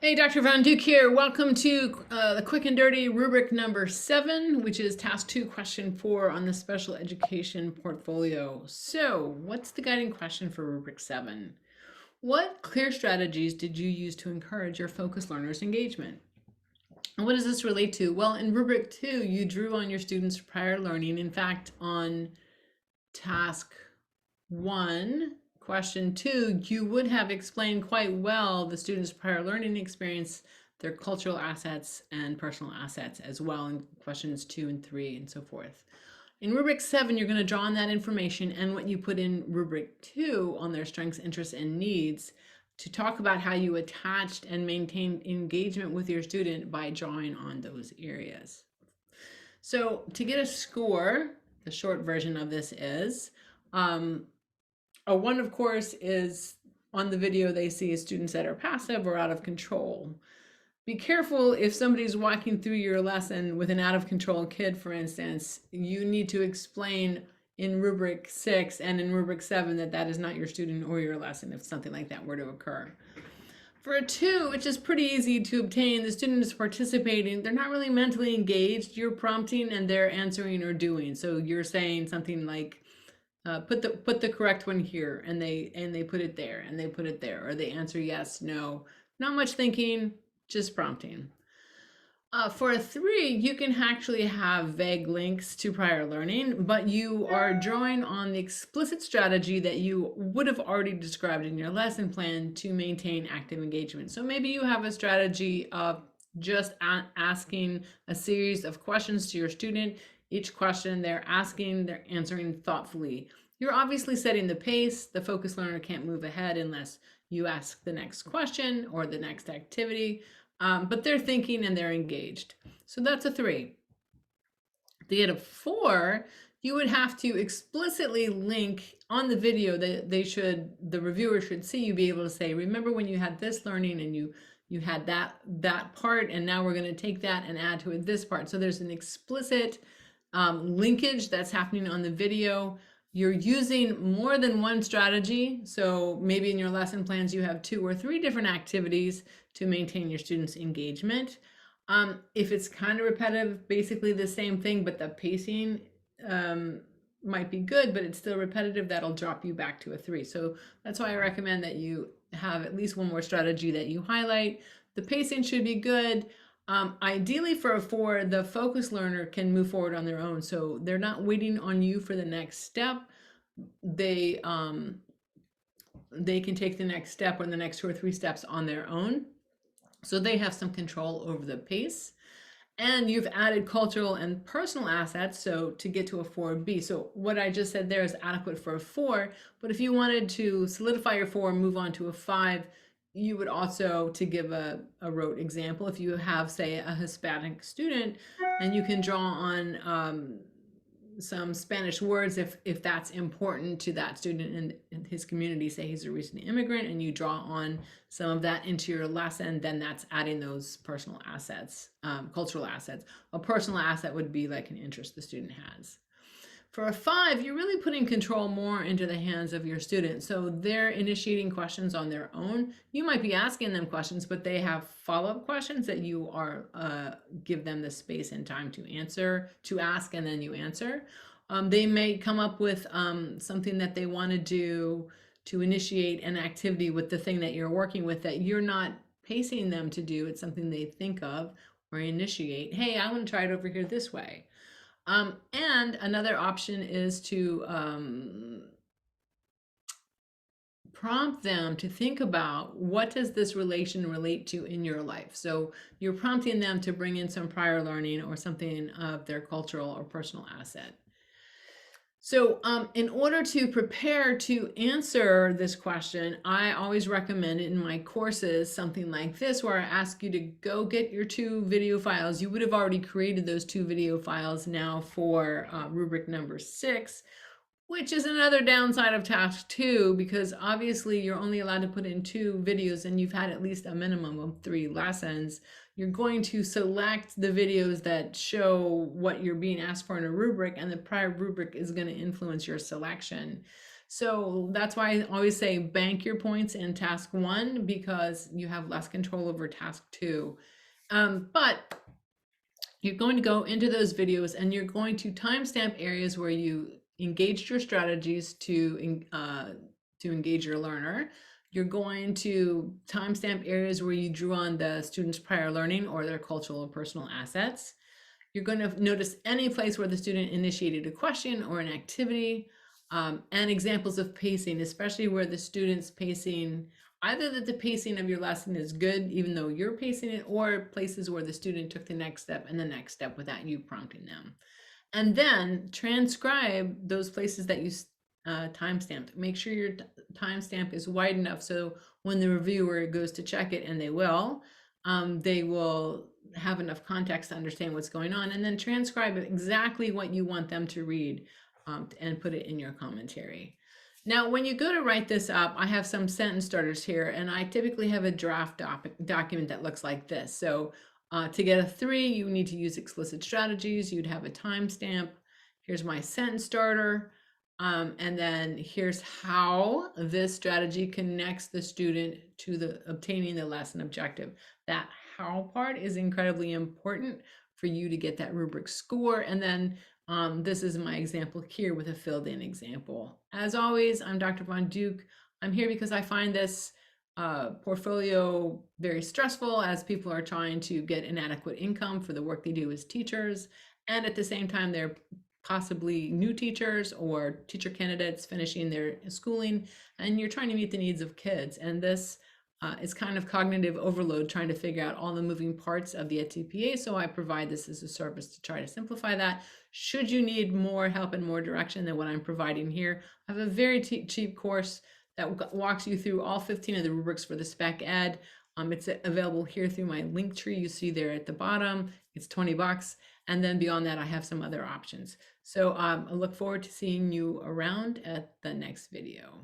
Hey, Dr. Von Duke here. Welcome to the quick and dirty rubric number 7, which is task 2, question 4 on the special education portfolio. So, what's the guiding question for rubric 7? What clear strategies did you use to encourage your focus learners' engagement? And what does this relate to? Well, in rubric 2, you drew on your students' prior learning. In fact, on task 1, question 2, you would have explained quite well the student's prior learning experience, their cultural assets and personal assets as well in questions 2 and 3 and so forth. In rubric 7, you're going to draw on that information and what you put in rubric 2 on their strengths, interests, and needs to talk about how you attached and maintained engagement with your student by drawing on those areas. So to get a score, the short version of this is, a 1, of course, is on the video they see students that are passive or out of control. Be careful if somebody's walking through your lesson with an out of control kid, for instance, you need to explain in rubric 6 and in rubric 7 that that is not your student or your lesson if something like that were to occur. For a 2, which is pretty easy to obtain, the student is participating, they're not really mentally engaged, you're prompting and they're answering or doing. So you're saying something like, put the correct one here, and they put it there, and they put it there, or they answer yes, no, not much thinking, just prompting. For a 3, you can actually have vague links to prior learning, but you are drawing on the explicit strategy that you would have already described in your lesson plan to maintain active engagement. So maybe you have a strategy of just asking a series of questions to your student. Each question they're asking, they're answering thoughtfully. You're obviously setting the pace. The focus learner can't move ahead unless you ask the next question or the next activity, but they're thinking and they're engaged. So that's a 3. To get a 4, you would have to explicitly link on the video that the reviewer should see you be able to say, remember when you had this learning and you had that part, and now we're going to take that and add to it this part. So there's an explicit linkage that's happening on the video. You're using more than one strategy. So maybe in your lesson plans, you have 2 or 3 different activities to maintain your students' engagement. If it's kind of repetitive, basically the same thing, but the pacing might be good, but it's still repetitive, that'll drop you back to a 3. So that's why I recommend that you have at least one more strategy that you highlight. The pacing should be good. Ideally for a 4, the focus learner can move forward on their own. So they're not waiting on you for the next step. They can take the next step or the next 2 or 3 steps on their own. So they have some control over the pace. And you've added cultural and personal assets, so to get to a 4B. So what I just said there is adequate for a 4, but if you wanted to solidify your 4 and move on to a 5, you would also, to give a rote example, if you have, say, a Hispanic student, and you can draw on some Spanish words if that's important to that student in his community, say he's a recent immigrant, and you draw on some of that into your lesson, then that's adding those personal assets, cultural assets. A personal asset would be like an interest the student has. For a 5, you're really putting control more into the hands of your students. So they're initiating questions on their own. You might be asking them questions, but they have follow-up questions that you are give them the space and time to ask, and then you answer. They may come up with something that they want to do to initiate an activity with the thing that you're working with that you're not pacing them to do. It's something they think of or initiate. Hey, I want to try it over here this way. And another option is to prompt them to think about, what does this relation relate to in your life? So you're prompting them to bring in some prior learning or something of their cultural or personal asset. So in order to prepare to answer this question, I always recommend in my courses something like this, where I ask you to go get your 2 video files. You would have already created those 2 video files now for rubric number 6, which is another downside of task 2, because obviously you're only allowed to put in 2 videos and you've had at least a minimum of 3 lessons. You're going to select the videos that show what you're being asked for in a rubric, and the prior rubric is going to influence your selection. So that's why I always say bank your points in task 1 because you have less control over task 2. But you're going to go into those videos and you're going to timestamp areas where you engaged your strategies to engage your learner. You're going to timestamp areas where you drew on the student's prior learning or their cultural or personal assets. You're going to notice any place where the student initiated a question or an activity, and examples of pacing, especially where the student's pacing, either that the pacing of your lesson is good, even though you're pacing it, or places where the student took the next step and the next step without you prompting them. And then transcribe those places that you timestamped. Make sure your timestamp is wide enough so when the reviewer goes to check it, and they will have enough context to understand what's going on, and then transcribe exactly what you want them to read and put it in your commentary. Now, when you go to write this up, I have some sentence starters here, and I typically have a draft document that looks like this. So to get a 3, you need to use explicit strategies. You'd have a timestamp. Here's my sentence starter. And then here's how this strategy connects the student to obtaining the lesson objective. That how part is incredibly important for you to get that rubric score. And then this is my example here with a filled in example. As always, I'm Dr. Von Duke. I'm here because I find this portfolio very stressful as people are trying to get an adequate income for the work they do as teachers. And at the same time, they're possibly new teachers or teacher candidates finishing their schooling, and you're trying to meet the needs of kids. And this is kind of cognitive overload, trying to figure out all the moving parts of the TPA. So I provide this as a service to try to simplify that. Should you need more help and more direction than what I'm providing here, I have a very cheap course that walks you through all 15 of the rubrics for the SPEC Ed. It's available here through my link tree you see there at the bottom. It's $20. And then beyond that, I have some other options. So I look forward to seeing you around at the next video.